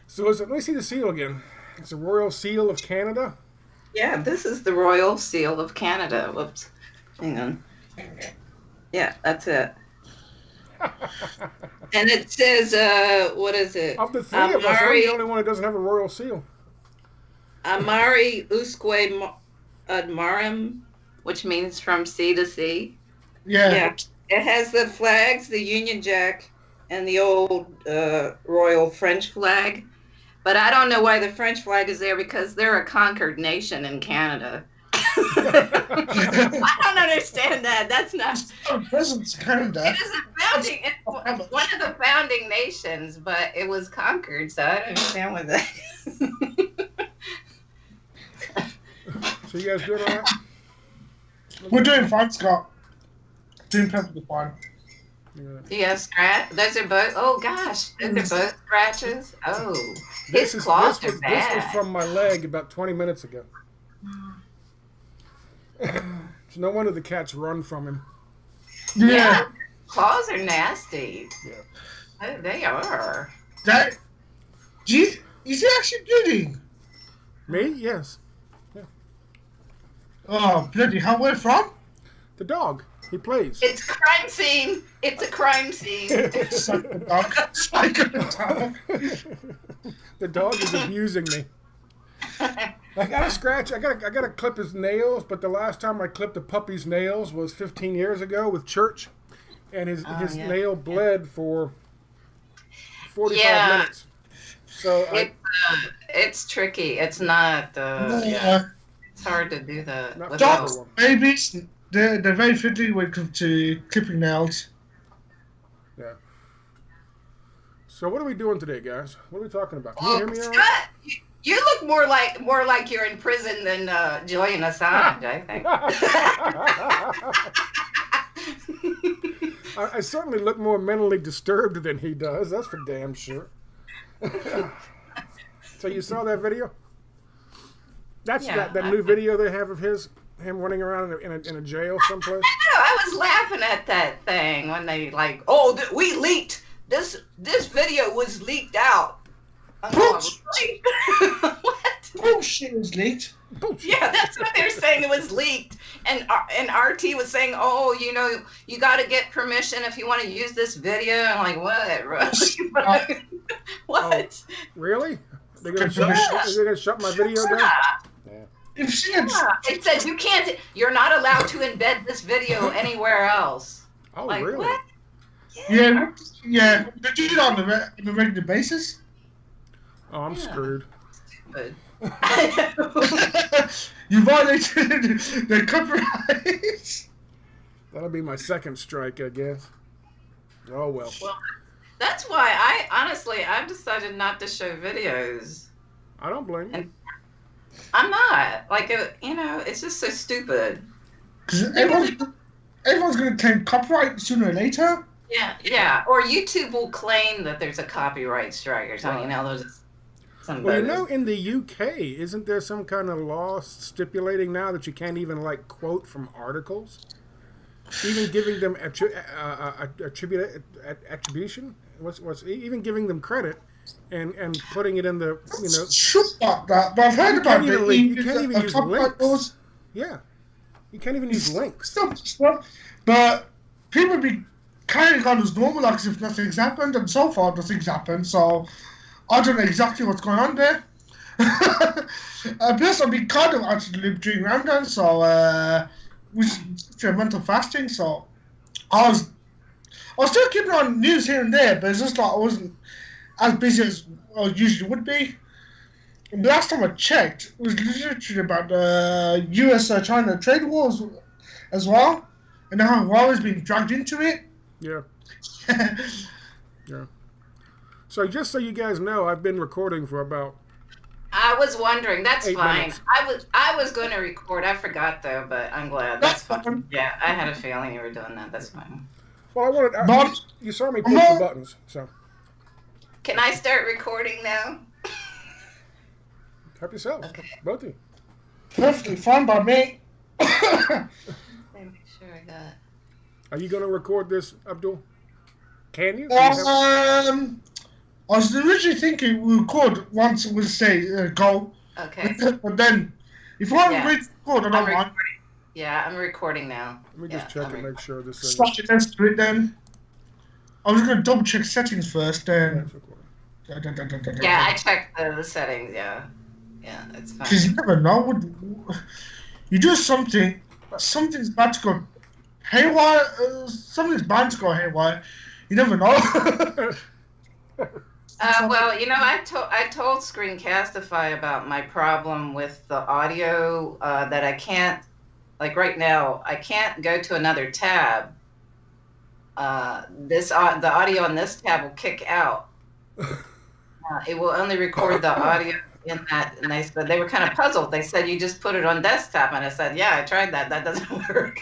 So let me see the seal again. It's a Royal Seal of Canada. Yeah, this is the Royal Seal of Canada. Whoops. Hang on. Yeah, that's it. And it says, what is it? Of the three of us, I'm the only one who doesn't have a Royal Seal. Amari usque admarim, which means from sea to sea. Yeah. It has the flags, the Union Jack, and the old Royal French flag. But I don't know why the French flag is there, because they're a conquered nation in Canada. I don't understand that. That's not. Presence Canada. It is it's one of the founding nations, but it was conquered, so I don't understand what that is. So you guys doing all right? We're doing fine, Scott. Doing perfectly fine. Do you have scratch? Those are both. Oh gosh, those are both scratches. Oh, his claws are bad. This was from my leg about 20 minutes ago. So no wonder the cats run from him. Yeah, claws are nasty. Yeah, They are. That. Is he actually bleeding? Me? Yes. Yeah. Oh, bloody hell, where from? The dog. He plays. It's a crime scene. It's a crime scene. Psycho dog. Psycho dog. The dog is abusing me. I got a scratch. I got to clip his nails, but the last time I clipped a puppy's nails was 15 years ago with Church, and his nail bled for 45 minutes. So it's tricky. It's not. It's hard to do that. Dogs, babies, they're very fiddly when it comes to clipping nails. Yeah. So what are we doing today, guys? What are we talking about? Can you hear me all right? Scott, you look more like you're in prison than Julian Assange, I think. I certainly look more mentally disturbed than he does. That's for damn sure. So you saw that video? That's that new video they have of him running around in a jail someplace. I was laughing at that thing when they we leaked this video was leaked out. Bullshit. What? Bullshit was leaked. Bullshit. Yeah, that's what they're saying. It was leaked, and RT was saying, you got to get permission if you want to use this video. I'm like, what? What? Oh, really? They're gonna shut my video down? Yeah. If she had... It said you're not allowed to embed this video anywhere else. Oh, like, really? What? Yeah. They do it on a regular basis. Oh, I'm screwed. Stupid. You violated the copyright. That'll be my second strike, I guess. Oh, well. Well, that's why I've decided not to show videos. I don't blame you. And I'm not. Like, it's just so stupid. Because everyone's going to claim copyright sooner or later. Yeah. Or YouTube will claim that there's a copyright strike or something. There's some. Well, in the UK, isn't there some kind of law stipulating now that you can't even quote from articles, even giving them attribution? What's even giving them credit, and putting it in the Sure about that, but I've heard about it. You can't even use links. Yeah, you can't even use links. But people be carrying on as normal, like as if nothing's happened, and so far nothing's happened. So I don't know exactly what's going on there. Plus, I've been kind of actually during Ramadan, so which is mental fasting. So I was still keeping on news here and there, but it's just like I wasn't as busy as I usually would be. And the last time I checked, it was literally about the US-China trade wars as well, and how I've always been dragged into it. Yeah. Yeah. So just so you guys know, I've been recording for about. I was wondering. That's 8 fine. minutes. I was going to record. I forgot though, but I'm glad. That's fine. Yeah, I had a feeling you were doing that. That's fine. Well, I wanted. You saw me push the buttons, so. Can I start recording now? Help yourselves, both of you. Perfectly fine by me. Let me make sure I got. Are you going to record this, Abdul? Can you? I was originally thinking we record once we say go. Okay. But then, if I Yeah. record, I don't mind. Yeah, I'm recording now. Let me just check and make sure this is. Stop it, let's do it then. I was going to double check settings first. Yeah, I checked the settings. Yeah, it's fine. Because you never know. You do something, something's about to go haywire. Something's bound to go haywire. You never know. Well, I told Screencastify about my problem with the audio that I can't, like right now, I can't go to another tab. The audio on this tab will kick out. It will only record the audio in that, and they were kind of puzzled. They said you just put it on desktop, and I said, yeah, I tried that. That doesn't work.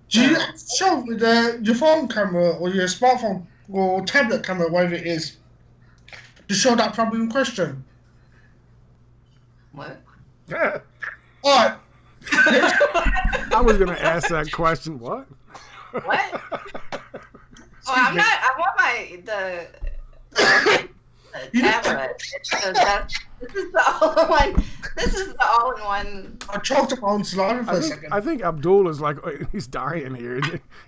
Do you show with your phone camera or your smartphone or tablet camera, whatever it is, to show that problem in question? What? Yeah. All right. I was going to ask that question. What? What? Oh, I'm not. I want the tablet. This is the all-in-one. This is the all-in-one. I choked up on saliva for a second. I think Abdul is like, he's dying here.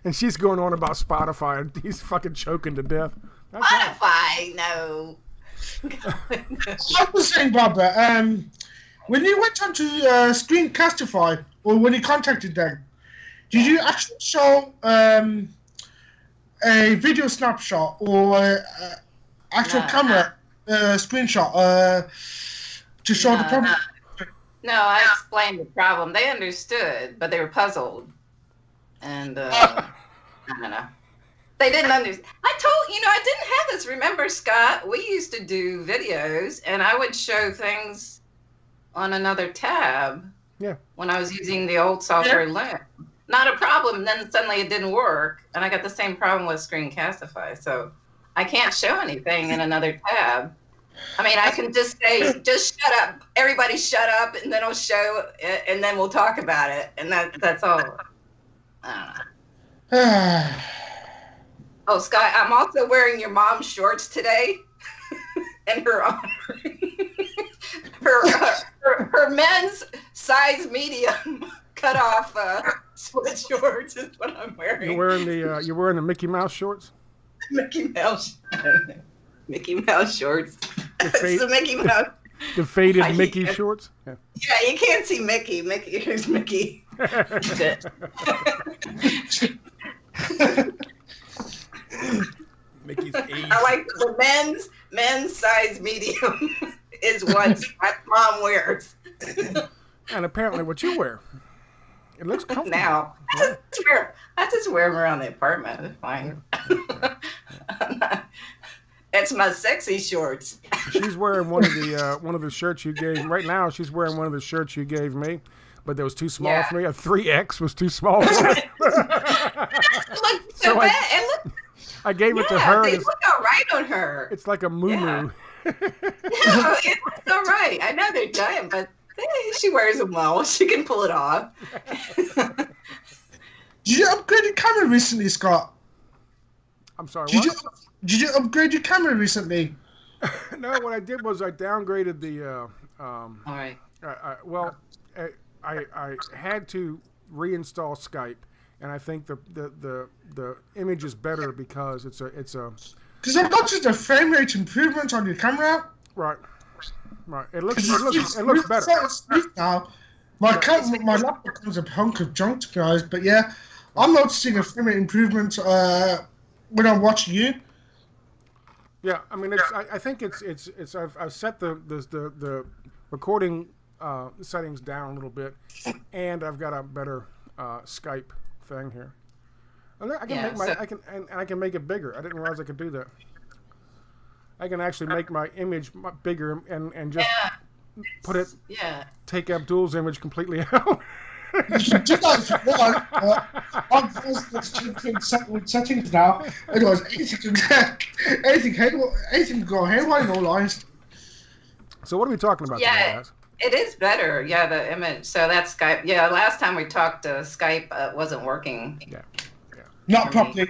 And she's going on about Spotify. And he's fucking choking to death. That's Spotify, no. I was saying, Barbara, when you went onto Screencastify, or when you contacted them, did you actually show a video snapshot or actual camera screenshot to show the problem? No, I explained the problem. They understood, but they were puzzled. And I don't know. They didn't understand. I didn't have this. Remember, Scott, we used to do videos, and I would show things on another tab. Yeah. When I was using the old software Loom. Not a problem. Then suddenly it didn't work, and I got the same problem with Screencastify. So I can't show anything in another tab. I mean, I can just say, just shut up. Everybody shut up, and then I'll show it, and then we'll talk about it. And that's all. I don't know. Oh, Scott, I'm also wearing your mom's shorts today in her honor. her men's size medium cut off sweat shorts is what I'm wearing. You're wearing the Mickey Mouse shorts? Mickey Mouse shorts. It's the Mickey Mouse. The faded Mickey shorts? Yeah, you can't see Mickey. Here's Mickey. Mickey's age. I like the men's size medium is what my mom wears. And apparently what you wear. It looks comfortable. Now, I just wear them around the apartment. It's fine. It's my sexy shorts. She's wearing one of the shirts you gave. Right now, she's wearing one of the shirts you gave me, but that was too small for me. A 3X was too small for me. I gave it to her. They look all right on her. It's like a moo-moo. Yeah. No, it looks all right. I know they're giant, but she wears them well. She can pull it off. Did you upgrade your camera recently, Scott? I'm sorry, Did you upgrade your camera recently? No, what I did was I downgraded the... all right. I had to reinstall Skype, and I think the image is better because it's a. Because I've noticed a frame rate improvement on your camera. Right. It looks better. Now, my laptop becomes a hunk of junk, guys. But yeah, I'm noticing a frame rate improvement when I'm watching you. Yeah, I mean, I think it's I've set the recording settings down a little bit, and I've got a better Skype thing here. I can make it bigger. I didn't realize I could do that. I can actually make my image bigger and just put it. Yeah. Take Abdul's image completely out. You should do that if you want. I'm with settings now. Otherwise, anything can go haywire in all honesty. So what are we talking about today, guys? It is better. Yeah, the image. So that's Skype. Yeah, last time we talked, Skype wasn't working. Yeah. Not properly.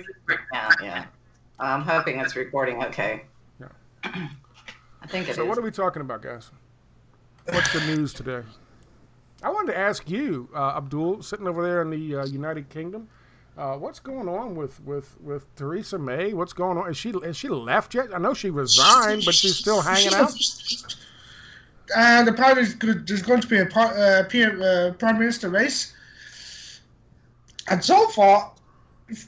Yeah. I'm hoping it's recording okay. Yeah. I think it So is. what are we talking about, guys? What's the news today? I wanted to ask you, Abdul, sitting over there in the United Kingdom, what's going on with Theresa May? What's going on? Is she left yet? I know she resigned, but she's still hanging out. And apparently there's going to be a prime minister race. And so far,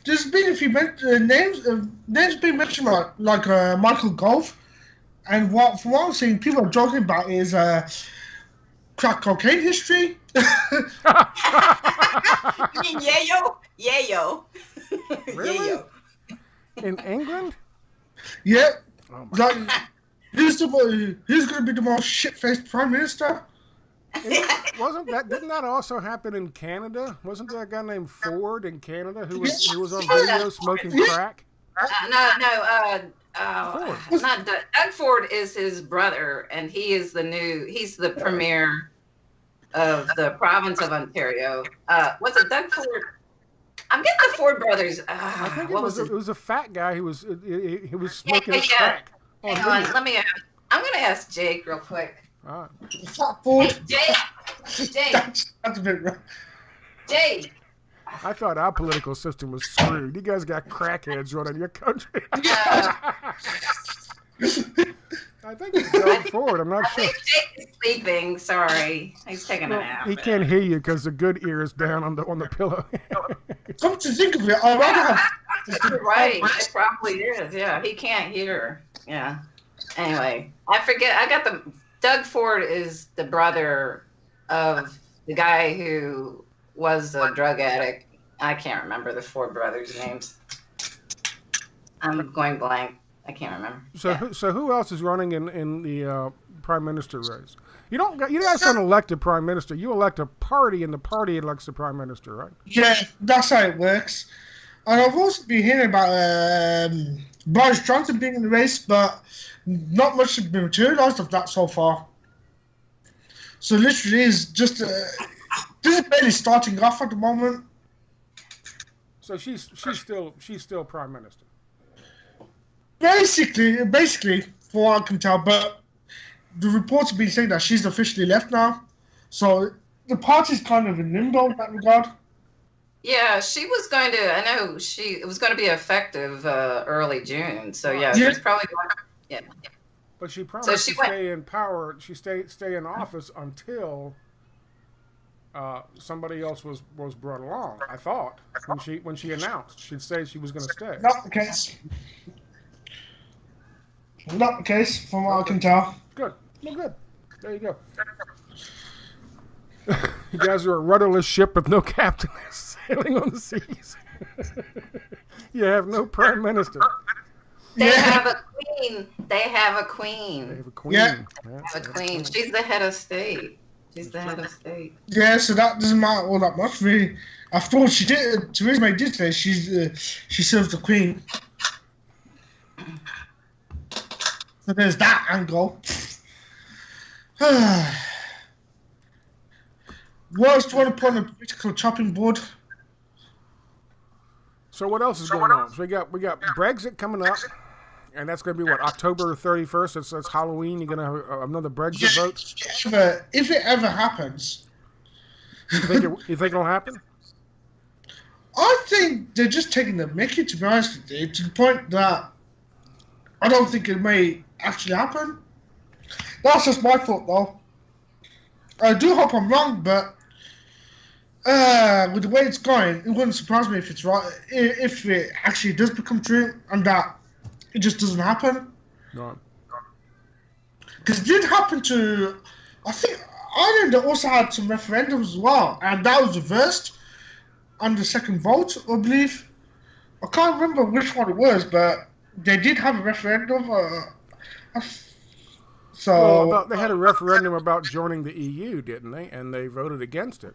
there's been a few names being mentioned, like Michael Gove. And from what I'm seeing, people are talking about is crack cocaine history. You mean yayo? Yayo. Really? Yayo. In England? Yeah. Oh Like, who's going to be the most shit-faced prime minister? Didn't that also happen in Canada? Wasn't there a guy named Ford in Canada who was on video smoking crack? No. Ford. Not Doug Ford is his brother, and he's the premier of the province of Ontario. Was it Doug Ford? I'm getting the Ford brothers. I think it was a fat guy who was smoking Yeah. crack. Hang on, I'm going to ask Jake real quick. All right. Fat Ford. Hey, Jake. That's a bit rough. Jake. I thought our political system was screwed. You guys got crackheads running your country. I think it's Doug Ford. I'm not I sure. think Jake is sleeping. Sorry, he's taking a nap. He can't hear you because the good ear is down on the pillow. Come to think of it, I'd rather have... Right, it probably is. Yeah, he can't hear. Yeah. Anyway, I forget. Doug Ford is the brother of the guy who was a drug addict. I can't remember the Ford brothers' names. I'm going blank. I can't remember. So who else is running in the prime minister race? You guys don't elect a prime minister. You elect a party, and the party elects the prime minister, right? Yeah, that's how it works. And I've also been hearing about Boris Johnson being in the race, but not much has been materialised of that so far. So literally is just this is barely starting off at the moment. So she's still prime minister. Basically, for what I can tell, but the reports have been saying that she's officially left now. So the party's kind of in limbo in that regard. Yeah, she was going to. I know it was going to be effective early June. So yeah, she's probably going. Yeah. But she promised to stay in power. She stay in office until somebody else was brought along. I thought when she announced, she'd say she was going to stay. Not the case. Not the case, from what I can tell. Good. Well, good. There you go. You guys are a rudderless ship with no captain sailing on the seas. You have no prime minister. They have a queen. They have a queen. They have a queen. Yeah. They have a queen. She's the head of state. Yeah, so that doesn't matter all that much, really. After all, Theresa May did say she serves the queen. So there's that angle. What else do you want to put on the political chopping board? So what else is going on? So we got Brexit coming up, and that's going to be what, October 31st. That's Halloween. You're going to have another Brexit vote. If it ever happens, you think it'll happen? I think they're just taking the mickey, to be honest with you, to the point that I don't think it may actually happen. That's just my thought, though. I do hope I'm wrong, but with the way it's going, it wouldn't surprise me if it's right, if it actually does become true, and that it just doesn't happen. No. Because it did happen to, I think, Ireland also had some referendums as well, and that was reversed on the second vote, I believe. I can't remember which one it was, but they did have a referendum. They had a referendum about joining the EU, didn't they? And they voted against it.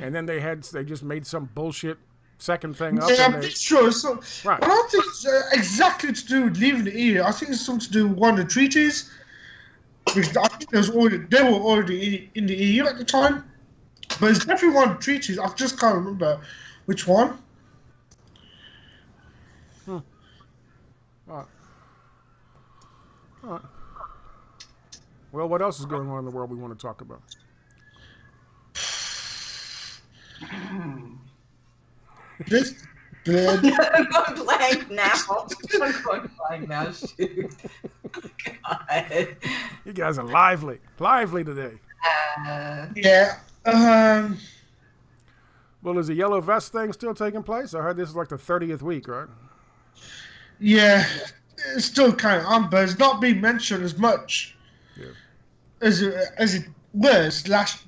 And then they just made some bullshit second thing up. Yeah, I'm pretty sure. So, right. I don't think it's exactly to do with leaving the EU. I think it's something to do with one of the treaties. Because I think they were already in the EU at the time. But it's definitely one of the treaties. I just can't remember which one. All right. Well, what else is going on in the world we want to talk about? This I'm going blank now. I'm going blank now. Shoot. God. You guys are lively today. Yeah. Well, is the yellow vest thing still taking place? I heard this is like the 30th week, right? Yeah. It's still kind of on, but it's not being mentioned as much as it was last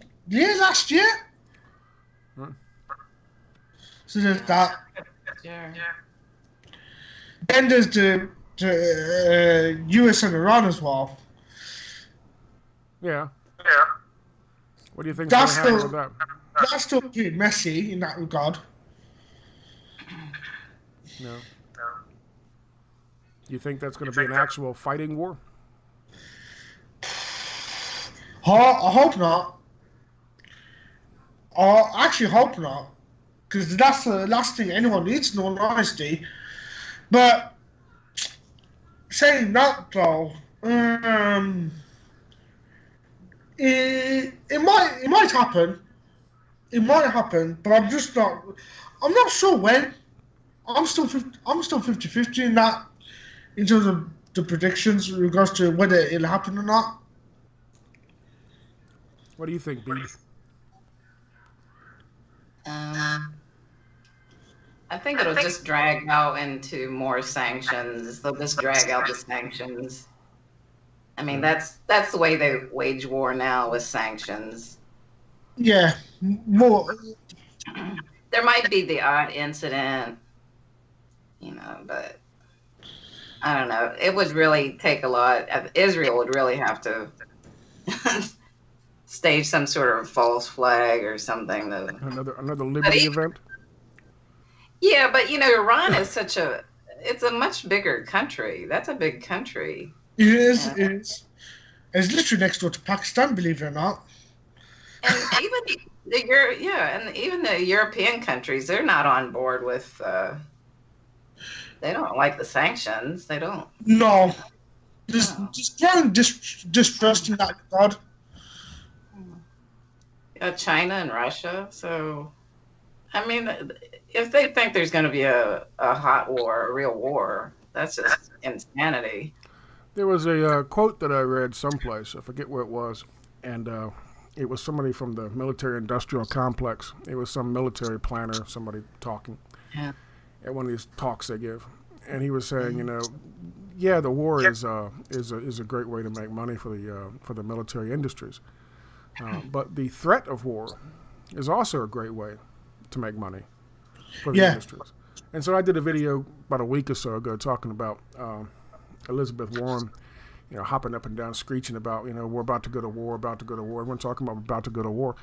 year. Huh? So there's that. Sure. Then there's the US and Iran as well. Yeah. What do you think is going to happen with that? That's still pretty messy in that regard. No. You think that's going to be an actual fighting war? I hope not. I actually hope not. Because that's the last thing anyone needs, in all honesty. But saying that, though, it might happen. It might happen, but I'm not sure when. I'm still 50-50 in that, in terms of the predictions in regards to whether it'll happen or not. What do you think, B? I think it'll just drag out into more sanctions. They'll just drag out the sanctions. I mean, that's the way they wage war now, with sanctions. Yeah, more. There might be the odd incident, but I don't know. It would really take a lot. Israel would really have to stage some sort of false flag or something. Another Liberty event? Yeah, but Iran is it's a much bigger country. That's a big country. It is. Yeah. It is. It's literally next door to Pakistan, believe it or not. And even the European countries, they're not on board with. They don't like the sanctions. They don't. No, just growing distrust in that regard. China and Russia. So, I mean, if they think there's going to be a hot war, a real war, that's just insanity. There was a quote that I read someplace. I forget where it was, and it was somebody from the military-industrial complex. It was some military planner, somebody talking at one of these talks they give, and he was saying, the war is a great way to make money for the military industries, but the threat of war is also a great way to make money for the industries. And so I did a video about a week or so ago talking about Elizabeth Warren, hopping up and down, screeching about, we're about to go to war, Everyone talking about to go to war.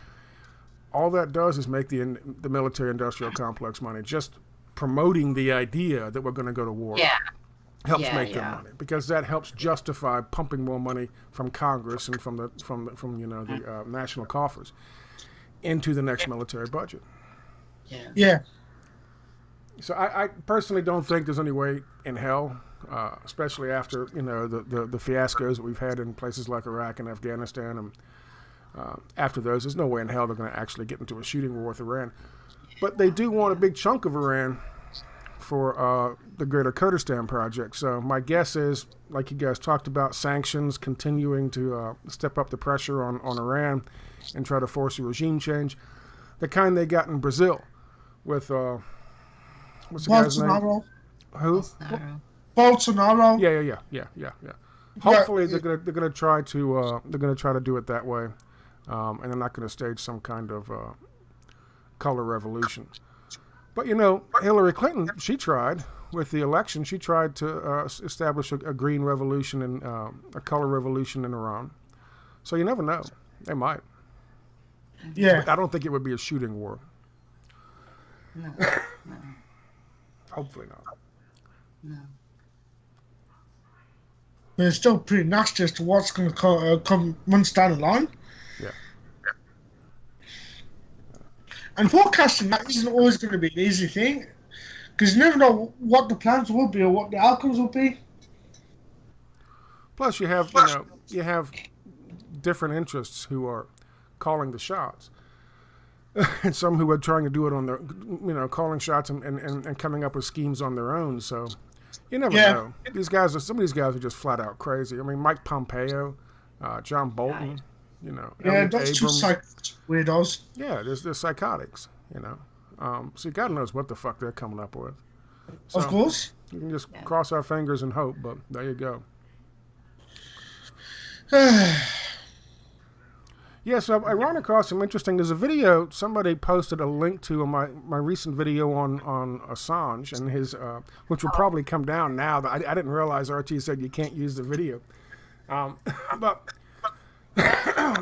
All that does is make the military-industrial complex money. Just promoting the idea that we're going to go to war helps make them money, because that helps justify pumping more money from Congress and from the national coffers into the next military budget. Yeah. So I personally don't think there's any way in hell, especially after the fiascos that we've had in places like Iraq and Afghanistan, and after those, there's no way in hell they're going to actually get into a shooting war with Iran. But they do want a big chunk of Iran for the Greater Kurdistan project. So my guess is, like you guys talked about, sanctions, continuing to step up the pressure on Iran and try to force a regime change, the kind they got in Brazil with what's the guy's name? Who? Bolsonaro. Yeah. Hopefully they're gonna try to do it that way, and they're not gonna stage some kind of color revolution. But Hillary Clinton, she tried with the election. She tried to establish a green revolution and a color revolution in Iran. So you never know. They might. Yeah. But I don't think it would be a shooting war. No. Hopefully not. No. But it's still pretty nasty as to what's going to come months down the line. Yeah. And forecasting that isn't always going to be an easy thing, because you never know what the plans will be or what the outcomes will be. Plus, you have you have different interests who are calling the shots, and some who are trying to do it on their, calling shots and coming up with schemes on their own. So you never know. Some of these guys are just flat out crazy. I mean, Mike Pompeo, John Bolton, Yeah, those two weirdos. Yeah, they're psychotics. So God knows what the fuck they're coming up with. So, of course. You can just cross our fingers and hope, but there you go. Yeah, so I ran across some interesting. There's a video somebody posted a link to in my recent video on Assange and his, which will probably come down now. That I didn't realize RT said you can't use the video, but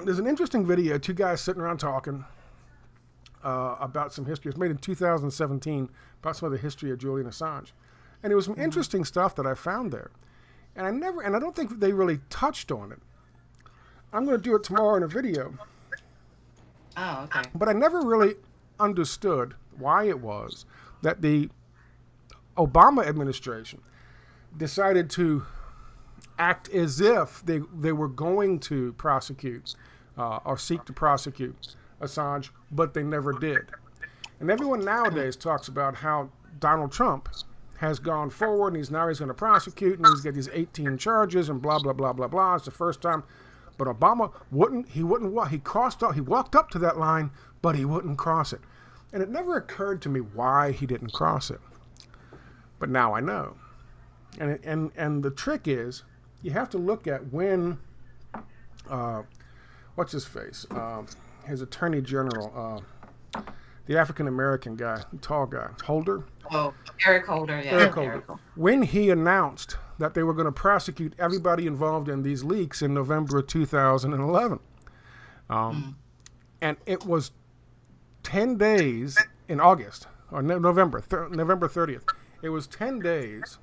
there's an interesting video. Two guys sitting around talking about some history. It's made in 2017 about some of the history of Julian Assange, and there was some interesting stuff that I found there, and I don't think they really touched on it. I'm going to do it tomorrow in a video. Oh, okay. But I never really understood why it was that the Obama administration decided to act as if they were going to prosecute or seek to prosecute Assange, but they never did. And everyone nowadays talks about how Donald Trump has gone forward and he's going to prosecute and he's got these 18 charges and blah, blah, blah, blah, blah. It's the first time. But Obama wouldn't. He walked up to that line, but he wouldn't cross it. And it never occurred to me why he didn't cross it. But now I know. And the trick is, you have to look at when, what's his face? His attorney general, the African-American guy, the tall guy, Holder. Oh, Eric Holder, yeah. Eric Holder. When he announced that they were going to prosecute everybody involved in these leaks in November of 2011. And it was 10 days in August, or November 30th. It was 10 days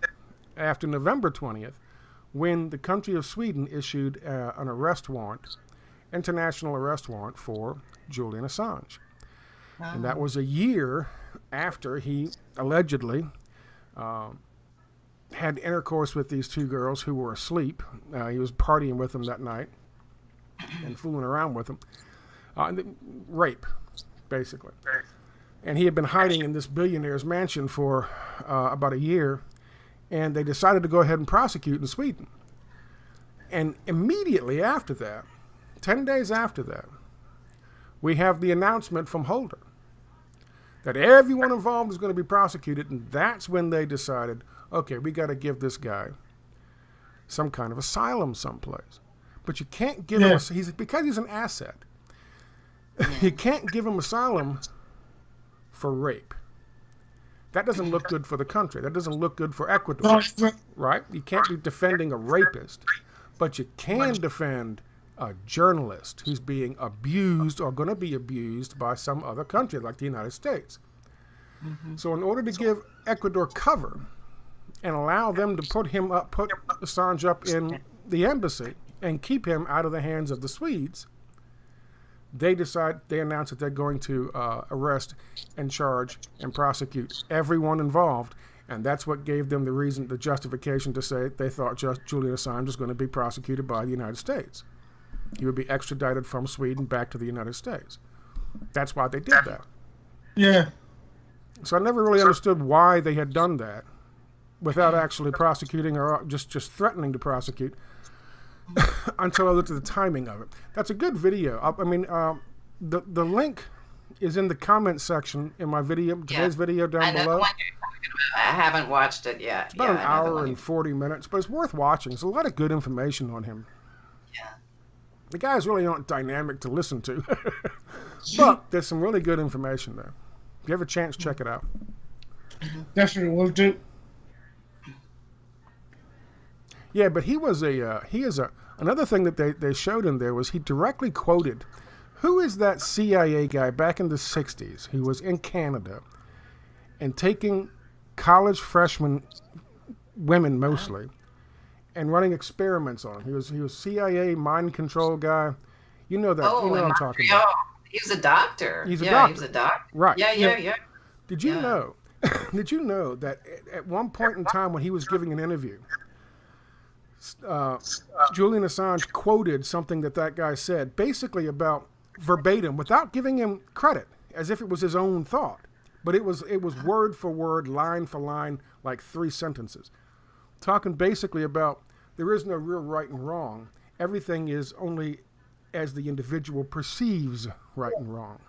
after November 20th when the country of Sweden issued an arrest warrant, international arrest warrant for Julian Assange. And that was a year after he allegedly had intercourse with these two girls who were asleep. He was partying with them that night and fooling around with them. Rape, basically. And he had been hiding in this billionaire's mansion for about a year, and they decided to go ahead and prosecute in Sweden. And immediately after that, 10 days after that, we have the announcement from Holder that everyone involved is going to be prosecuted, and that's when they decided, okay, we got to give this guy some kind of asylum someplace. But you can't give him because he's an asset. You can't give him asylum for rape. That doesn't look good for the country. That doesn't look good for Ecuador, right? You can't be defending a rapist, but you can defend a journalist who's being abused or going to be abused by some other country like the United States. So in order to give Ecuador cover and allow them to put Assange up in the embassy and keep him out of the hands of the Swedes, they announced that they're going to arrest and charge and prosecute everyone involved. And that's what gave them the justification to say they thought Julian Assange was going to be prosecuted by the United States. He would be extradited from Sweden back to the United States. That's why they did that. Yeah. So I never really understood why they had done that without actually prosecuting or just threatening to prosecute until I looked at the timing of it. That's a good video. The link is in the comments section in my video, today's video down below. I haven't watched it yet. It's about an hour and 40 minutes, but it's worth watching. There's a lot of good information on him. Yeah. The guys really aren't dynamic to listen to, but there's some really good information there. If you have a chance, check it out. Definitely will do. Yeah, but he is another thing that they showed in there was he directly quoted, who is that CIA guy back in the 60s who was in Canada and taking college freshmen, women mostly, and running experiments on them. He was CIA mind control guy. You know that. You know what I'm talking about. He was a doctor. He's a doctor. He was a doctor. Right. Yeah. Did you know? Did you know that at one point in time when he was giving an interview, Julian Assange quoted something that guy said, basically about verbatim, without giving him credit, as if it was his own thought. But it was word for word, line for line, like 3 sentences. Talking basically about there is no real right and wrong. Everything is only as the individual perceives right and wrong.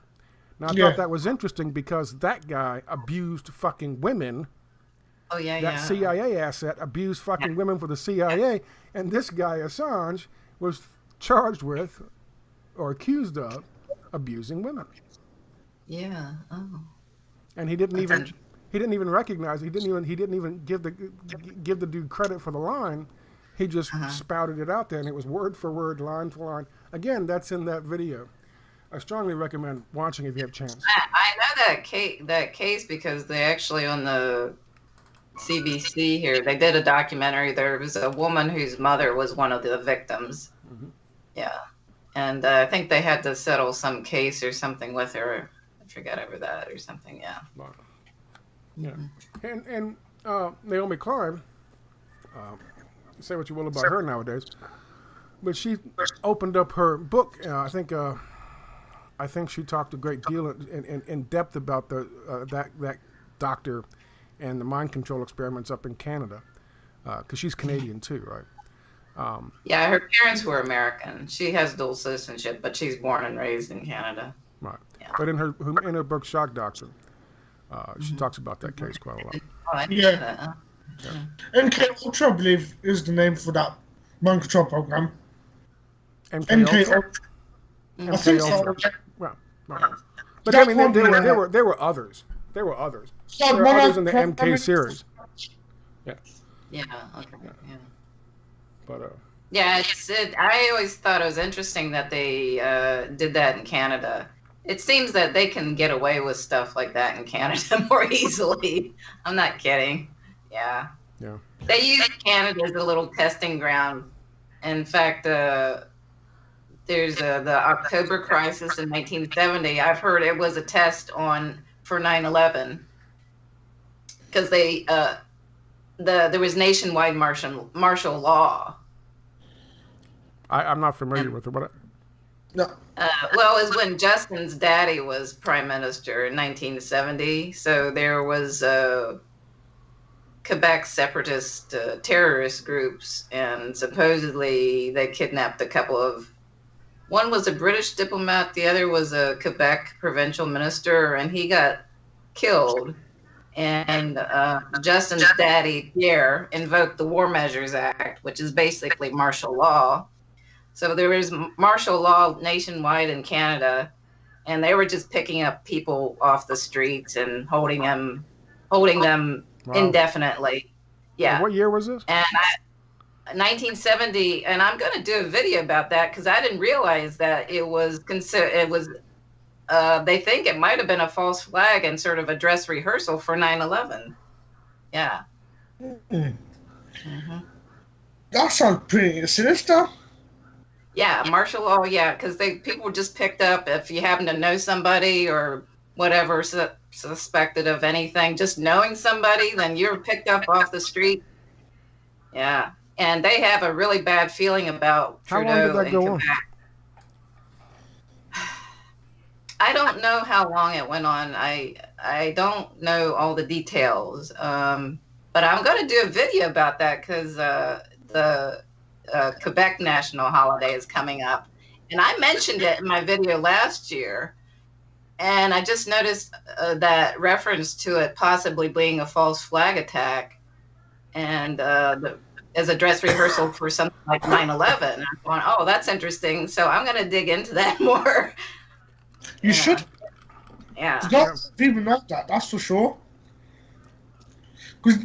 Now, I thought that was interesting because that guy abused fucking women. Oh, yeah, that CIA asset abused fucking women for the CIA. And this guy, Assange, was charged with or accused of abusing women. Yeah. Oh. And he didn't even recognize it. He didn't even give the dude credit for the line. He just spouted it out there, and it was word for word, line for line. Again, that's in that video. I strongly recommend watching if you have a chance. I know that case because they actually on the CBC here, they did a documentary. There was a woman whose mother was one of the victims. Mm-hmm. Yeah. And I think they had to settle some case or something with her. I forget over that or something. Yeah. Yeah. And Naomi Klein, say what you will about her nowadays, but she opened up her book. I think she talked a great deal in depth about that doctor and the mind control experiments up in Canada, because she's Canadian too, right? Yeah, her parents were American. She has dual citizenship, but she's born and raised in Canada. Right. Yeah. But in her book, Shock Doctrine, she talks about that case quite a lot. Oh, I didn't know that. Yeah. MK Ultra, I believe, is the name for that mind control program. MK Ultra. I think so. Well, but I mean, there were others. There were others. There were others in the MK series. Yeah. Yeah. Okay. Yeah. But yeah, I always thought it was interesting that they did that in Canada. It seems that they can get away with stuff like that in Canada more easily. I'm not kidding. Yeah. Yeah. They use Canada as a little testing ground. In fact, there's the October crisis in 1970. I've heard it was a test for 9/11 because there was nationwide martial law. I'm not familiar with it. What? No. Well, it was when Justin's daddy was prime minister in 1970. So there was Quebec separatist terrorist groups, and supposedly they kidnapped a couple of. One was a British diplomat, the other was a Quebec provincial minister, and he got killed. And Justin's daddy, Pierre, invoked the War Measures Act, which is basically martial law. So there was martial law nationwide in Canada, and they were just picking up people off the streets and holding them indefinitely. Yeah. And what year was this? And 1970, and I'm going to do a video about that because I didn't realize that it was they think it might have been a false flag and sort of a dress rehearsal for 9/11. Yeah. Mm-hmm. That sounds pretty sinister. Yeah, martial law. Yeah, because people just picked up if you happen to know somebody or whatever suspected of anything, just knowing somebody, then you're picked up off the street. Yeah. And they have a really bad feeling about Trudeau. How long did that go on? I don't know how long it went on. I don't know all the details. But I'm going to do a video about that because the Quebec national holiday is coming up. And I mentioned it in my video last year. And I just noticed that reference to it possibly being a false flag attack. And as a dress rehearsal for something like 9/11. I'm going, oh, that's interesting. So I'm going to dig into that more. You should. Yeah. People know that, that's for sure. Because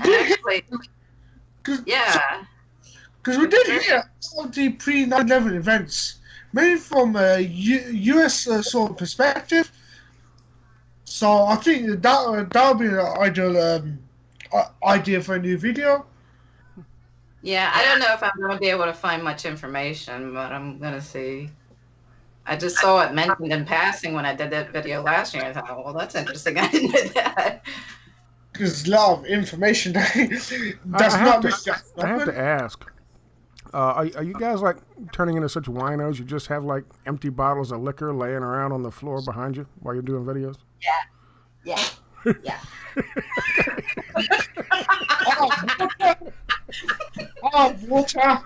we did hear all the pre-9/11 events, mainly from a US sort of perspective. So I think that would be an ideal idea for a new video. Yeah, I don't know if I'm going to be able to find much information, but I'm going to see. I just saw it mentioned in passing when I did that video last year. I thought, well, that's interesting. I didn't know that. There's a lot of information. I have to ask. Are you guys like turning into such winos? You just have like empty bottles of liquor laying around on the floor behind you while you're doing videos? Yeah. Yeah. Water.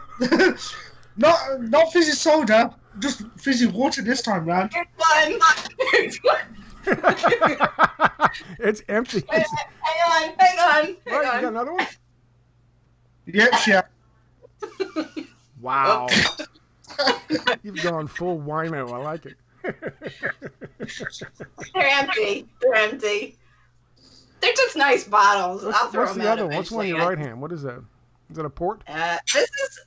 not fizzy soda, just fizzy water this time round. Here's one. It's empty. Hang on. Right, you got another one? Yep, yeah. Wow. You've gone full wino. I like it. They're empty. They're just nice bottles. I'll throw What's them the out other one? What's one in your eventually. right hand? What is that? Is that a port?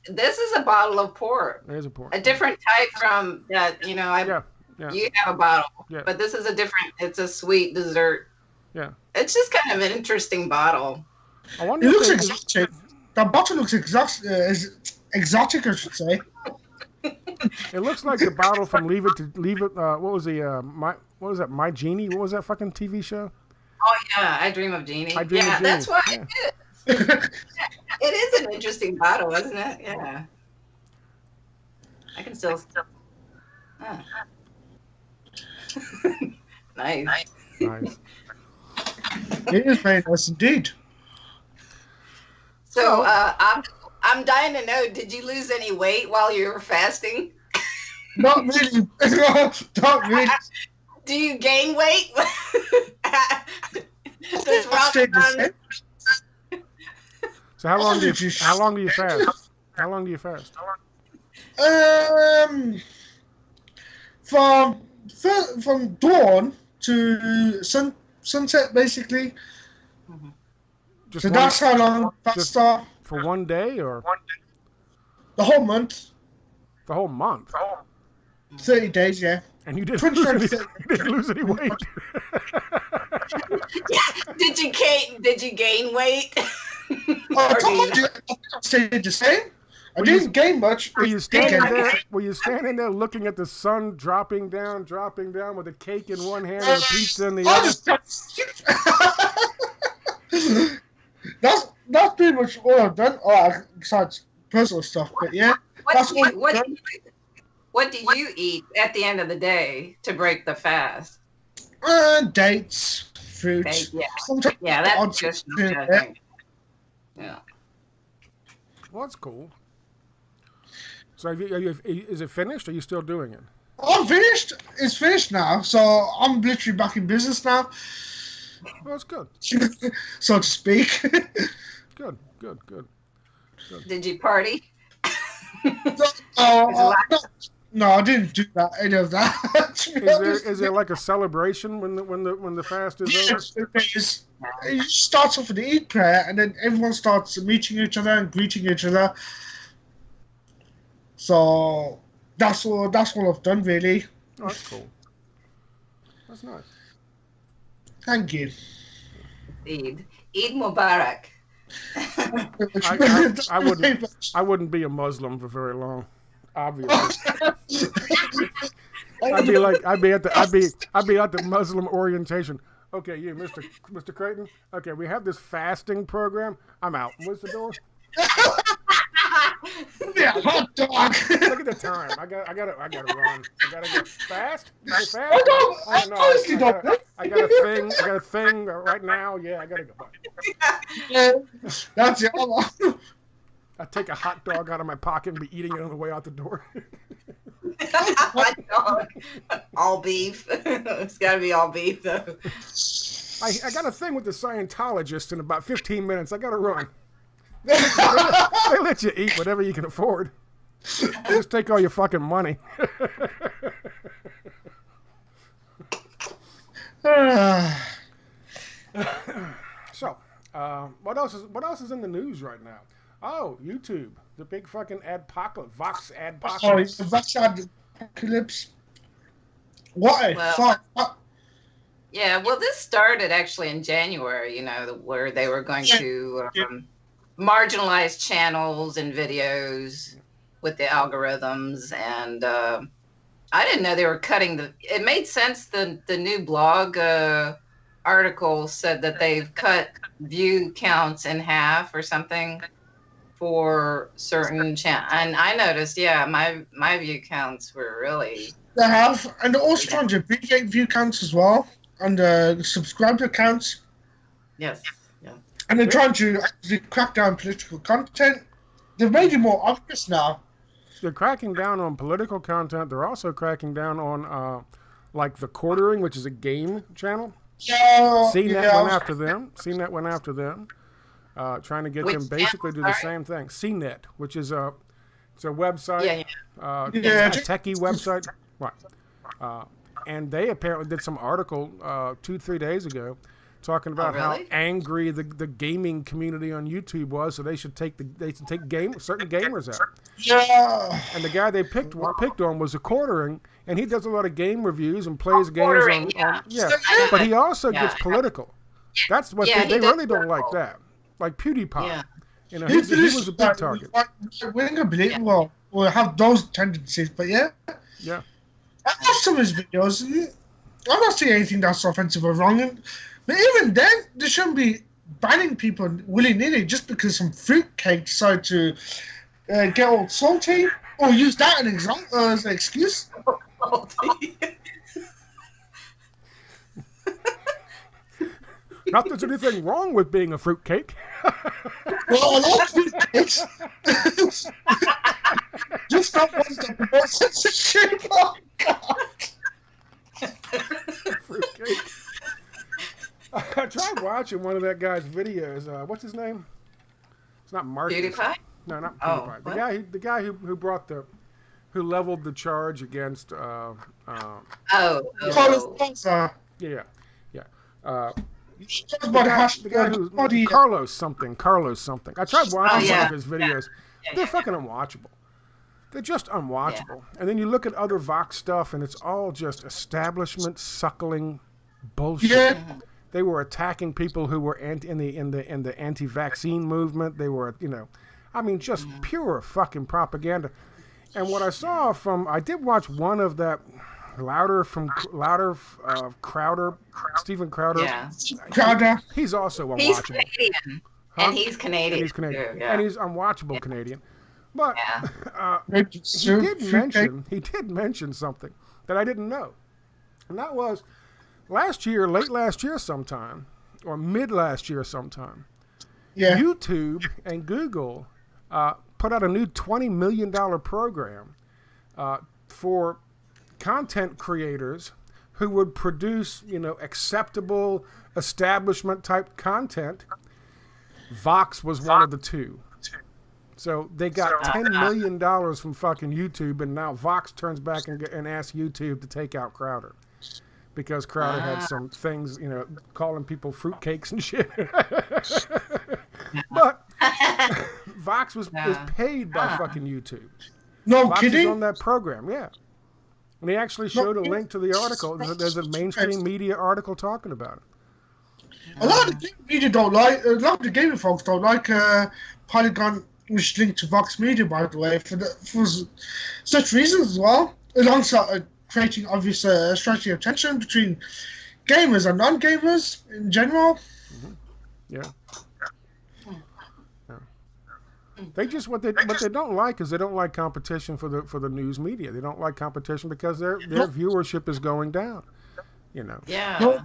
This is a bottle of port. It is a port. A different type from that. You have a bottle, but this is a different. It's a sweet dessert. Yeah. It's just kind of an interesting bottle. I wonder It if looks they- exotic. That bottle looks exotic, I should say. It looks like the bottle from Leave It. What was the what was that? My Genie. What was that fucking TV show? Oh yeah, I Dream of Jeannie. I Dream of Jeannie. That's why Yeah. it is. It is an interesting bottle, isn't it? Yeah. I can still. Huh. Nice. Nice. It is very nice indeed. So, I'm dying to know, did you lose any weight while you were fasting? Not really. Not really. Do you gain weight? Does I stayed the Ramadan- same. So how long do you fast? How long do you fast? From dawn to sunset, basically. Just So one- that's how long that just- start. for one day or The whole month, the whole month? 30 days, yeah. And you didn't Pretty lose sure any, you didn't lose any weight. Did you gain weight? I Or do you- told you, I stayed the same. I didn't gain much. Were you standing Again. there? Were you standing there looking at the sun dropping down, with a cake in one hand and a pizza in the I other? just that's pretty much all I've done. Besides personal stuff, but yeah. That's all I've done. What do you eat at the end of the day to break the fast? Dates, fruit. Yeah. Sometimes Yeah, odd that's just shit, yeah. Yeah. Well, that's cool. So, is it finished? Or are you still doing it? I'm finished. It's finished now, so I'm literally back in business now, Well, that's good. so to speak. Good. Did you party? No, I didn't do that. Any of that. Is there like a celebration when the fast is over? Yes, it is. It starts off with the Eid prayer, and then everyone starts meeting each other and greeting each other. So that's all I've done, really. Oh, that's cool. That's nice. Thank you. Eid Mubarak. I wouldn't be a Muslim for very long. Obviously, I'd be at the Muslim orientation. Okay, you, Mr. Creighton. Okay, we have this fasting program. I'm out. Where's the door? Yeah, hot dog. Look at the time. I gotta run. I gotta go fast. Go fast. I honestly don't know. I got a thing right now. Yeah, I gotta go. Yeah, that's it. I take a hot dog out of my pocket and be eating it on the way out the door. Hot dog. All beef. It's got to be all beef, though. I got a thing with the Scientologists in about 15 minutes. I gotta run. They let you eat whatever you can afford. They just take all your fucking money. So, what else is in the news right now? Oh, YouTube, the big fucking Vox adpocalypse. Vox adpocalypse. What? Well, yeah, well, this started actually in January, where they were going to marginalize channels and videos with the algorithms. And I didn't know they were cutting it made sense. The new blog article said that they've cut view counts in half or something. for certain channels. And I noticed, my view counts were really. They have, and they're also trying to abbreviate view counts as well, and subscriber counts. Yes. Yeah. And they're trying to actually crack down on political content. They've made it more obvious now. They're cracking down on political content. They're also cracking down on, like, The Quartering, which is a game channel. Yeah, CNET went after them. CNET went after them, trying to get them basically to do the same thing. CNET, which is it's a website, a techie website. Right. And they apparently did some article 2-3 days ago talking about how angry the gaming community on YouTube was, so they should take certain gamers out. Yeah. And the guy they picked on was a Quartering, and he does a lot of game reviews and plays games on but he also gets political. That's what they really don't like that. Like PewDiePie. Yeah. You know, he was a big target. Well, we'll have those tendencies, but yeah. Yeah. I watched some of his videos, and I'm not seeing anything that's offensive or wrong. But even then, they shouldn't be banning people willy-nilly just because some fruitcake decided to get all salty or use that as an excuse. Not that there's anything wrong with being a fruitcake. Well, a lot of fruitcakes. Just not ones that promote censorship. Oh, God. Fruitcake. I tried watching one of that guy's videos. What's his name? It's not Marcus. PewDiePie? No, not PewDiePie. The guy who leveled the charge against. Yeah. The guy who Carlos something. I tried watching one of his videos. They're fucking unwatchable. They're just unwatchable. And then you look at other Vox stuff, and it's all just establishment suckling bullshit. Yeah. They were attacking people who were in the anti-vaccine movement. They were, just pure fucking propaganda. And what I saw I did watch one of that Crowder, Steven Crowder. Yeah. Crowder. He's also unwatchable. He's Canadian. Huh? And he's Canadian. Too, yeah. And he's unwatchable Canadian. But he did mention something that I didn't know. And that was late last year sometime, or mid last year sometime, YouTube and Google put out a new $20 million program for content creators who would produce, acceptable establishment type content. Vox was one of the two. So they got $10 million from fucking YouTube, and now Vox turns back and asks YouTube to take out Crowder. Because Crowder had some things, calling people fruitcakes and shit. But Vox is paid by fucking YouTube. No Vox kidding? is on that program, yeah. And he actually showed a link to the article. There's a mainstream media article talking about it. A lot of the media don't like. A lot of the gaming folks don't like Polygon, which is linked to Vox Media, by the way, for such reasons as well. Alongside creating obvious strategy of tension between gamers and non-gamers in general. Mm-hmm. Yeah. They just what they don't like is they don't like competition for the news media. They don't like competition because their viewership is going down. Yeah.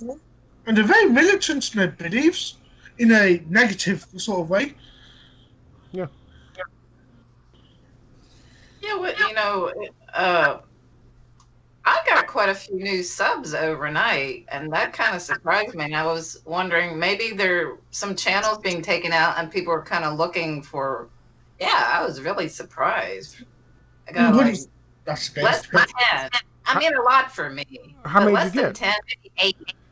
And they're very militant in their beliefs in a negative sort of way. Yeah. Yeah. I got quite a few new subs overnight, and that kind of surprised me. And I was wondering, maybe there are some channels being taken out, and people are kind of looking for. Yeah, I was really surprised. I got less than 10. I mean, a lot for me. How many did you get? 10,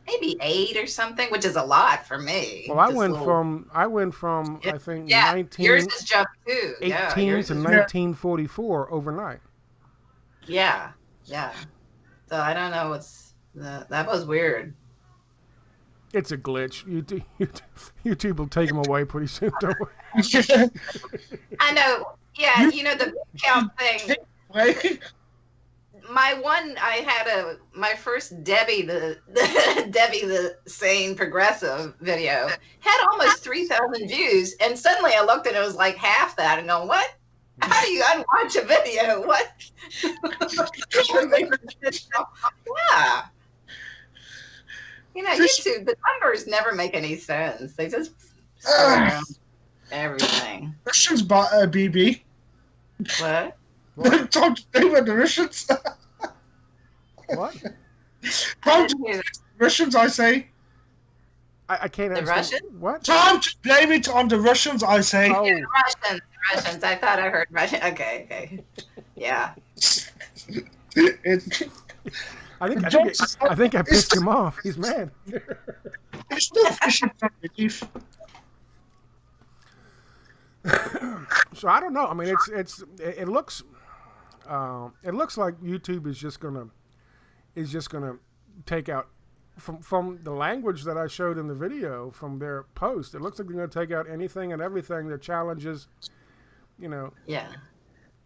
maybe 8 or something, which is a lot for me. Well, I went from I think 19. Yours is jumped too. 18 to 1944 overnight. Yeah. So I don't know that was weird. It's a glitch. YouTube will take them away pretty soon, don't we? I know. Yeah, the count thing. my first Debbie the Debbie the Sane Progressive video had almost 3,000 views, and suddenly I looked and it was like half that, and going, what? How do you unwatch a video? What? Yeah. You know, YouTube, the numbers never make any sense. They just everything. Russians bought a BB. What? Tom, they were the Russians. What? Tom, Russians, I say. I can't The understand. Russians? What? Time to blame it on the Russians, I say. Oh. Yeah, the Russians. I thought I heard Russian. Okay. Yeah. I think I pissed him off. He's mad. It's still fishing from relief. So I don't know. I mean, it looks like YouTube is just gonna take out from the language that I showed in the video from their post. It looks like they're gonna take out anything and everything that challenges,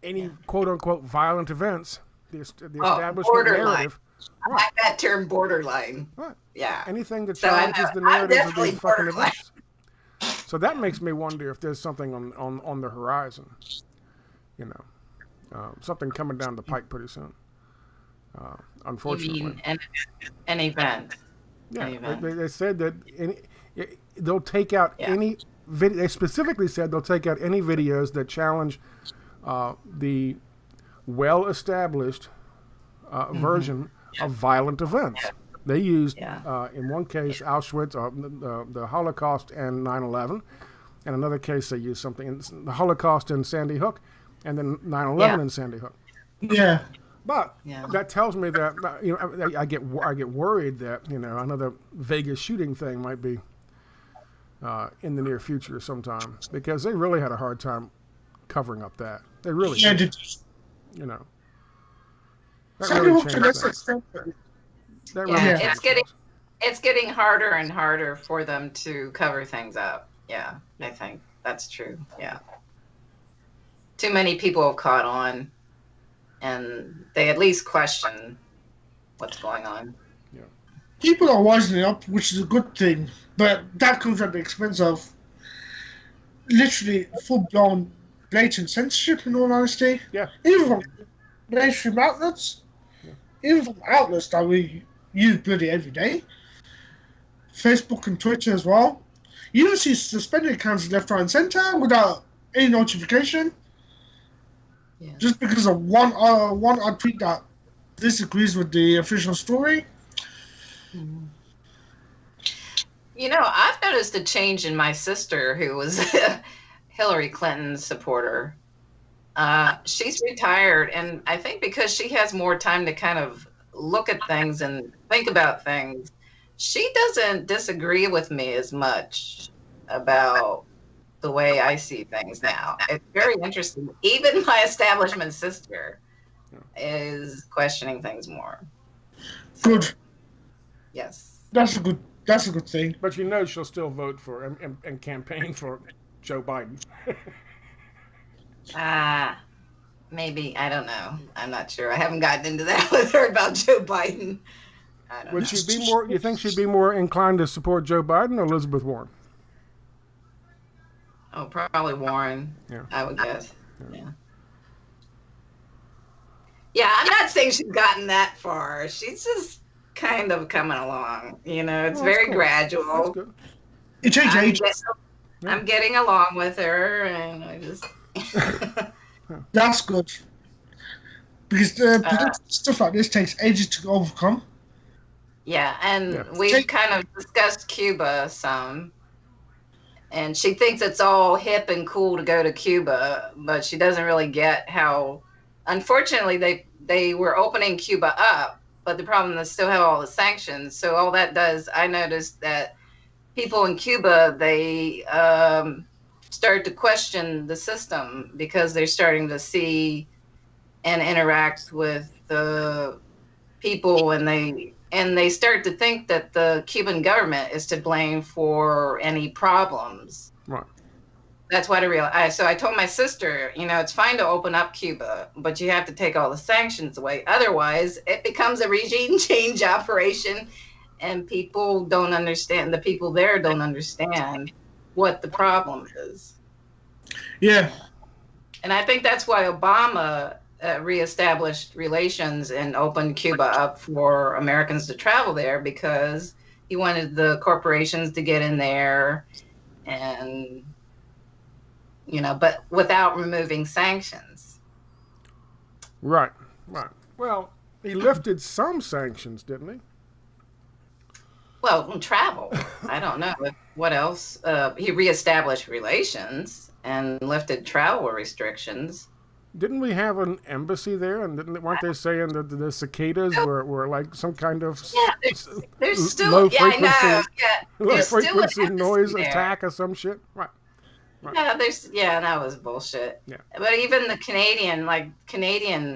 any quote unquote violent events. The establishment narrative. I like that term, borderline. Right. Yeah. Anything that challenges the narratives of these fucking events. So that makes me wonder if there's something on the horizon. Something coming down the pike pretty soon. Unfortunately. You mean an event? Yeah. An event. They said that they'll take out any video. They specifically said they'll take out any videos that challenge the well-established version of violent events. Yeah. They used, in one case, Auschwitz, the Holocaust and 9/11. In another case, they used something, the Holocaust and Sandy Hook, and then 9/11 and Sandy Hook. Yeah. But that tells me that, I get worried that, another Vegas shooting thing might be in the near future sometime, because they really had a hard time covering up that. They really did. That really changed things. It's getting harder and harder for them to cover things up. Yeah, I think that's true. Yeah. Too many people have caught on, and they at least question what's going on. Yeah. People are wising up, which is a good thing, but that comes at the expense of literally full-blown blatant censorship, in all honesty. Yeah. Even from mainstream outlets. Even from outlets that we use bloody every day. Facebook and Twitter as well. You don't see suspended accounts left, right, and centre without any notification. Yeah. Just because of one odd tweet that disagrees with the official story. I've noticed a change in my sister, who was a Hillary Clinton supporter. She's retired, and I think because she has more time to kind of look at things and think about things, she doesn't disagree with me as much about the way I see things now. It's very interesting. Even my establishment sister is questioning things more. Good. Yes. That's a good thing. But she'll still vote for and campaign for Joe Biden. Maybe. I don't know. I'm not sure. I haven't gotten into that with her about Joe Biden. I don't know. Would she be more? You think she'd be more inclined to support Joe Biden or Elizabeth Warren? Oh, probably Warren. Yeah. I would guess. Yeah. Yeah, I'm not saying she's gotten that far. She's just kind of coming along. It's very gradual. That's good. It takes ages. I'm getting along with her, and I just. That's good. Because stuff like this takes ages to overcome. Yeah, and we've kind of discussed Cuba some. And she thinks it's all hip and cool to go to Cuba, but she doesn't really get how, unfortunately, they were opening Cuba up, but the problem is still have all the sanctions. So all that does, I noticed that people in Cuba, they start to question the system because they're starting to see and interact with the people, and they start to think that the Cuban government is to blame for any problems. Right. That's what I realized. So I told my sister, it's fine to open up Cuba, but you have to take all the sanctions away. Otherwise, it becomes a regime change operation, and people don't understand. The people there don't understand what the problem is. Yeah. And I think that's why Obama reestablished relations and opened Cuba up for Americans to travel there, because he wanted the corporations to get in there and, but without removing sanctions. Right. Well, he lifted some sanctions, didn't he? Well, travel. I don't know. What else? He reestablished relations and lifted travel restrictions. Didn't we have an embassy there? And weren't they saying that the cicadas were like some kind of there's still low frequency, low frequency noise attack or some shit? Right. Yeah, that was bullshit. Yeah. But even the Canadian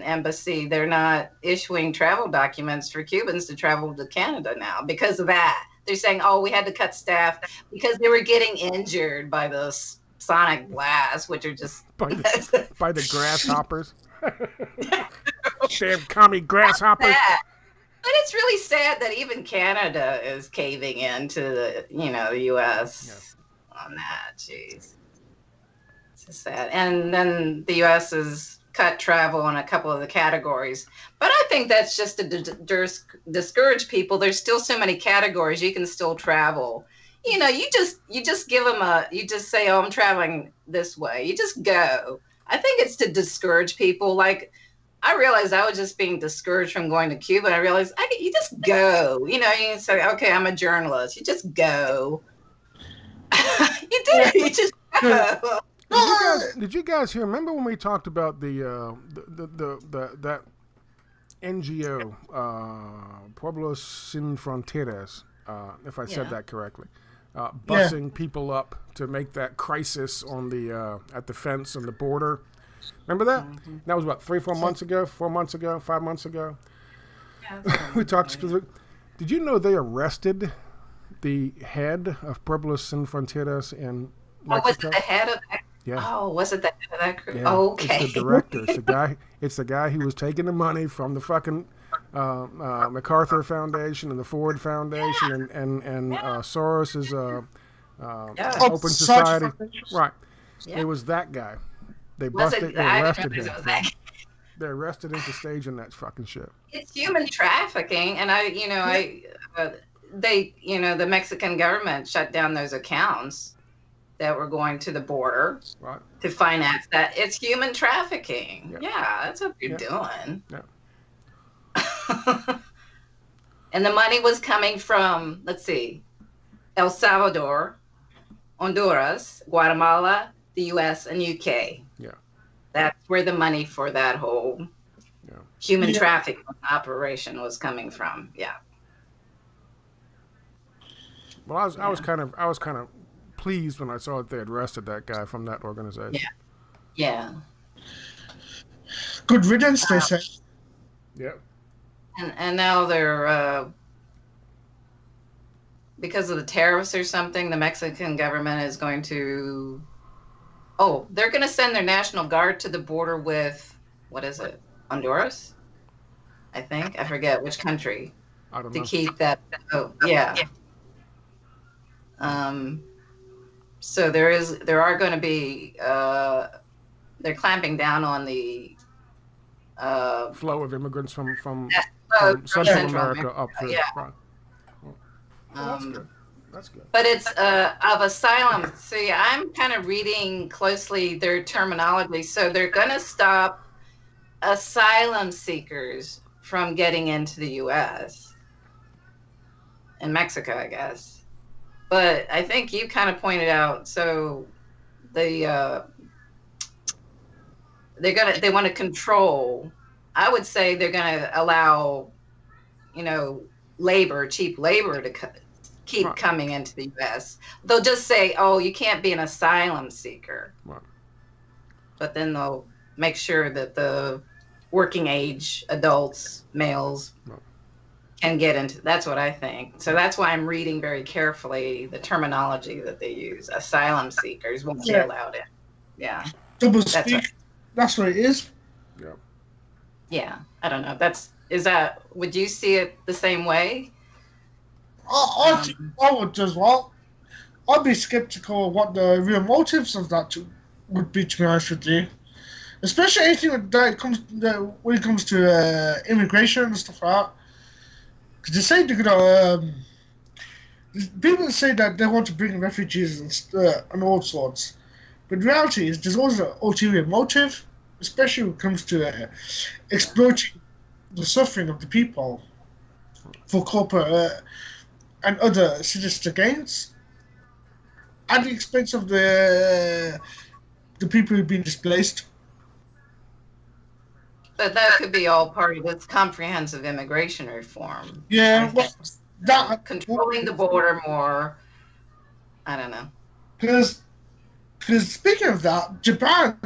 embassy, they're not issuing travel documents for Cubans to travel to Canada now because of that. They're saying, we had to cut staff because they were getting injured by those sonic blasts, which are just by the grasshoppers. Damn commie grasshoppers. But it's really sad that even Canada is caving into the U.S. on that. Jeez. Sad. And then the U.S. has cut travel in a couple of the categories, but I think that's just to discourage people. There's still so many categories you can still travel. You just give them you just say, I'm traveling this way. You just go. I think it's to discourage people. Like, I realized I was just being discouraged from going to Cuba, and I realized you just go. You can say, okay, I'm a journalist. You just go. You do. You just go. Did you guys hear? Remember when we talked about that NGO, Pueblos Sin Fronteras, if I said that correctly, busing people up to make that crisis on the at the fence on the border? Remember that? Mm-hmm. That was what, 3-4 months ago, 4 months ago, 5 months ago. Yeah, we talked specifically. Did you know they arrested the head of Pueblos Sin Fronteras in Mexico? Was it the head of that? Yeah. Oh, was it the head of that group? Yeah. Okay. It's the director. It's the guy who was taking the money from the fucking MacArthur Foundation and the Ford Foundation and Soros's Open Society. Right. Yeah. It was that guy. They arrested him. They arrested him for staging that fucking shit. It's human trafficking, and the Mexican government shut down those accounts that were going to the border to finance that. It's human trafficking. Yeah, that's what you're doing. Yeah. And the money was coming from, let's see, El Salvador, Honduras, Guatemala, the U.S., and UK. Yeah. That's where the money for that whole human trafficking operation was coming from. Yeah. Well, I was kind of pleased when I saw that they had arrested that guy from that organization. Yeah. Good riddance, they say. Yeah. And now they're because of the tariffs or something, the Mexican government is going to they're going to send their National Guard to the border with, what is it, Honduras? I think. I forget which country. I don't know. To keep that. So there are going to be they're clamping down on the flow of immigrants from Central America up through. Yeah. Right. Well, that's good. But it's of asylum. See, I'm kind of reading closely their terminology. So they're going to stop asylum seekers from getting into the U.S. and Mexico, I guess. But I think you kind of pointed out. So they want to control. I would say they're going to allow, cheap labor to keep coming into the U.S. They'll just say, you can't be an asylum seeker. Right. But then they'll make sure that the working age adults, males, can get into. That's what I think. So that's why I'm reading very carefully the terminology that they use. Asylum seekers won't be allowed in. Yeah. Double speak. That's what it is. Yeah. Yeah. I don't know. Would you see it the same way? I would as well. I'd be skeptical of what the real motives of that would be, to be honest with you. Especially anything when it comes to immigration and stuff like that. Because they say they're gonna. People say that they want to bring refugees and all sorts, but the reality is there's always an ulterior motive, especially when it comes to exploiting the suffering of the people for corporate and other sinister gains, at the expense of the people who've been displaced. But that could be all part of this comprehensive immigration reform. Yeah, well, controlling the border more. I don't know. Because speaking of that, Japan,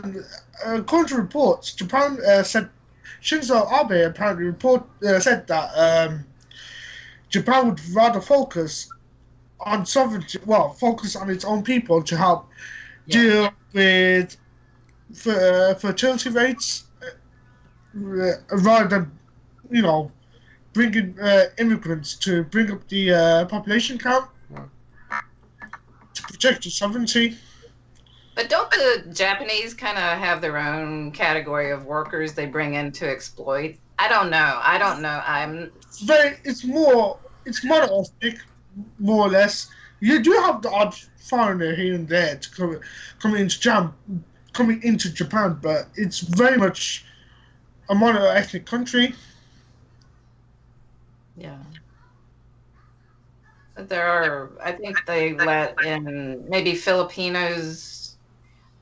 according to reports, Japan said Shinzo Abe apparently said that Japan would rather focus on sovereignty, focus on its own people to help deal with fertility rates, rather than, bringing immigrants to bring up the population count to protect its sovereignty. But don't the Japanese kind of have their own category of workers they bring in to exploit? I don't know. It's monolithic, more or less. You do have the odd foreigner here and there to coming into Japan, but it's very much a mono-ethnic country. Yeah. But I think they let in maybe Filipinos,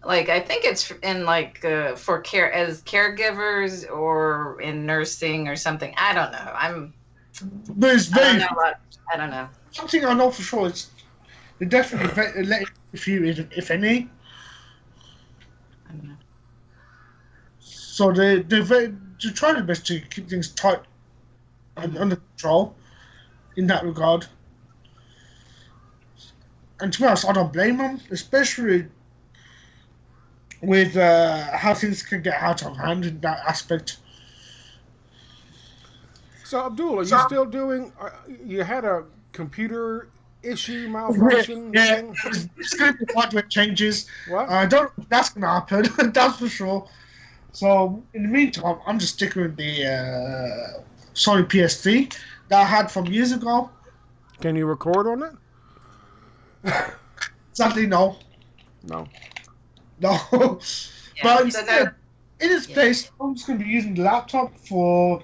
I think it's in for care as caregivers or in nursing or something. I don't know. I don't know. Something I know for sure is they definitely let a few, if any. I don't know. So they try their best to keep things tight and under control in that regard. And to be honest, I don't blame them, especially with how things can get out of hand in that aspect. So, Abdul, are you still doing... you had a computer issue, malfunction? Yeah, it's going to be hardware changes. What? That's going to happen, that's for sure. So, in the meantime, I'm just sticking with the Sony PS3 that I had from years ago. Can you record on it? Sadly, no. No. No. Yeah, but instead, in its place, I'm just going to be using the laptop for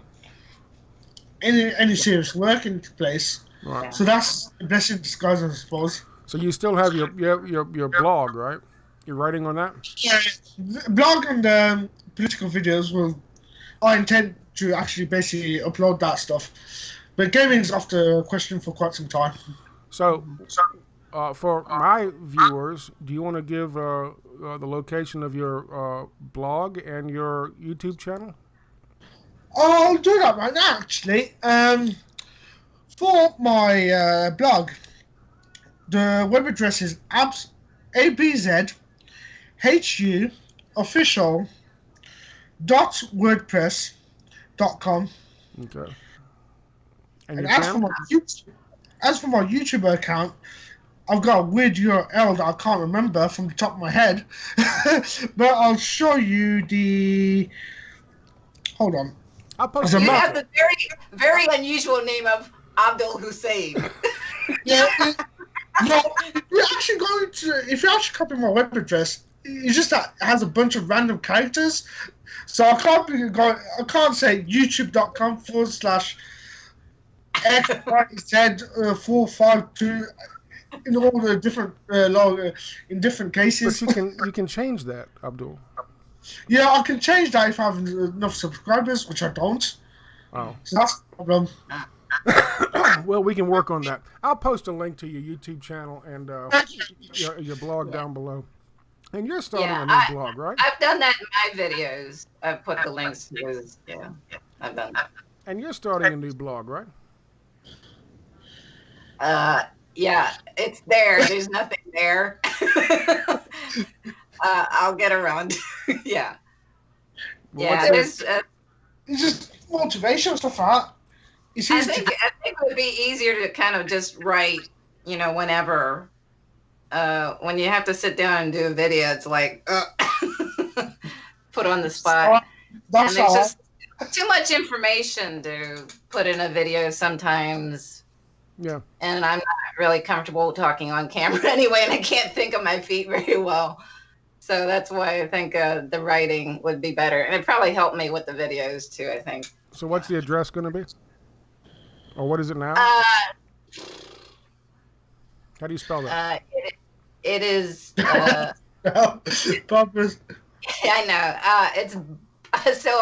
any serious work in its place. Right. So that's the blessing in disguise, I suppose. So you still have your blog, right? You're writing on that? Yeah, the blog and political videos I intend to actually basically upload that stuff. But gaming's off the question for quite some time. So for my viewers, do you want to give the location of your blog and your YouTube channel? I'll do that right now, actually. For my blog, the web address is abzofficial.wordpress.com. Okay. And as for my YouTube account, I've got a weird URL that I can't remember from the top of my head. But I'll show you the... Hold on. I'll post You have the very, very unusual name of Abdul Hussain. Yeah. No, if you actually copy my web address, it's just that it has a bunch of random characters. So I can't say youtube.com/XYZ452 in all the different in different cases. But you can change that, Abdul. Yeah, I can change that if I have enough subscribers, which I don't. Oh. So that's the problem. Well, we can work on that. I'll post a link to your YouTube channel and your blog down below. And you're starting a new blog, right? I've done that in my videos. I've put the links to those. Yeah, I've done that. And you're starting a new blog, right? Yeah, it's there. There's nothing there. I'll get around. Yeah. Well, Yeah, there's. It's just motivational stuff like that. It's I easy think to it would be easier to kind of just write, whenever. When you have to sit down and do a video, it's like put on the spot, That's and there's all. just too much information to put in a video sometimes. Yeah. And I'm not really comfortable talking on camera anyway, and I can't think of my feet very well. So that's why I think the writing would be better. And it probably helped me with the videos too, I think. So what's the address going to be? Or what is it now? How do you spell that? It is. Barbara's. I know. It's so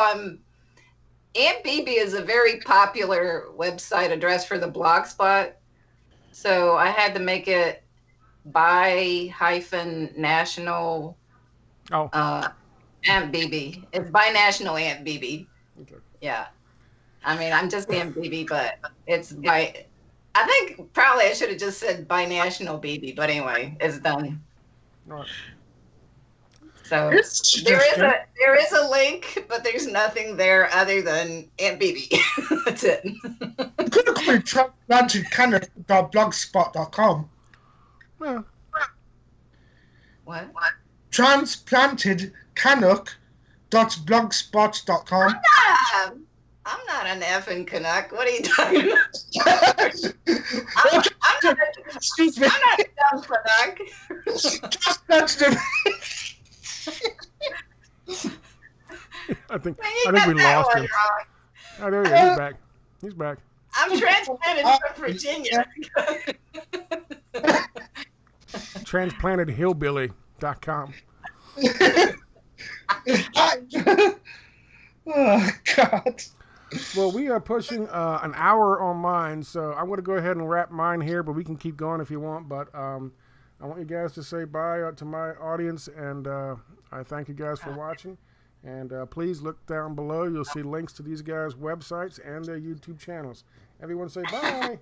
Aunt BB is a very popular website address for the Blogspot. So I had to make it bi-national Oh. Aunt BB. It's bi-national Aunt BB. Okay. Yeah. I mean, I'm just Aunt BB, but it's by. I think probably I should have just said bi-national BB, but anyway, it's done. All right. So there is a link, but there's nothing there other than Aunt BB. That's it. You could have called it transplantedcanuck.blogspot.com. Well, What? Transplantedcanuck.blogspot.com. I'm not an effing Canuck. What are you talking about? Excuse me. I'm not a dumb Canuck. I think Man, we got that lost one him. wrong. Oh, there he is. He's back. He's back. I'm transplanted from Virginia. Transplantedhillbilly.com. Oh, God. Well, we are pushing an hour on mine, so I'm going to go ahead and wrap mine here, but we can keep going if you want. But I want you guys to say bye to my audience, and I thank you guys for watching. And please look down below. You'll see links to these guys' websites and their YouTube channels. Everyone say bye.